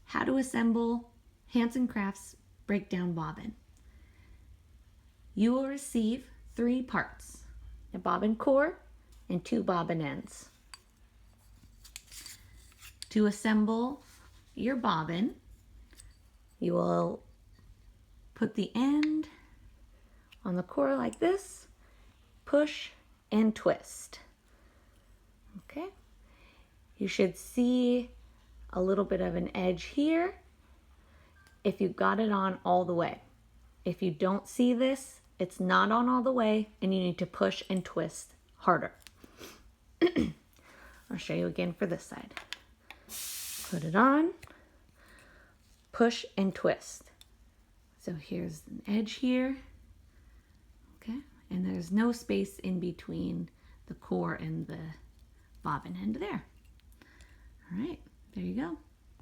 how to assemble HansenCrafts breakdown bobbin. You will receive 3 parts, a bobbin core and 2 bobbin ends. To assemble your bobbin, you will put the end on the core like this, push and twist. Okay, you should see a little bit of an edge here if you got it on all the way. If you don't see this, it's not on all the way and you need to push and twist harder. I'll show you again for this side. Put it on, push and twist. So here's an edge here, okay? And there's no space in between the core and the bobbin end there. All right, there you go.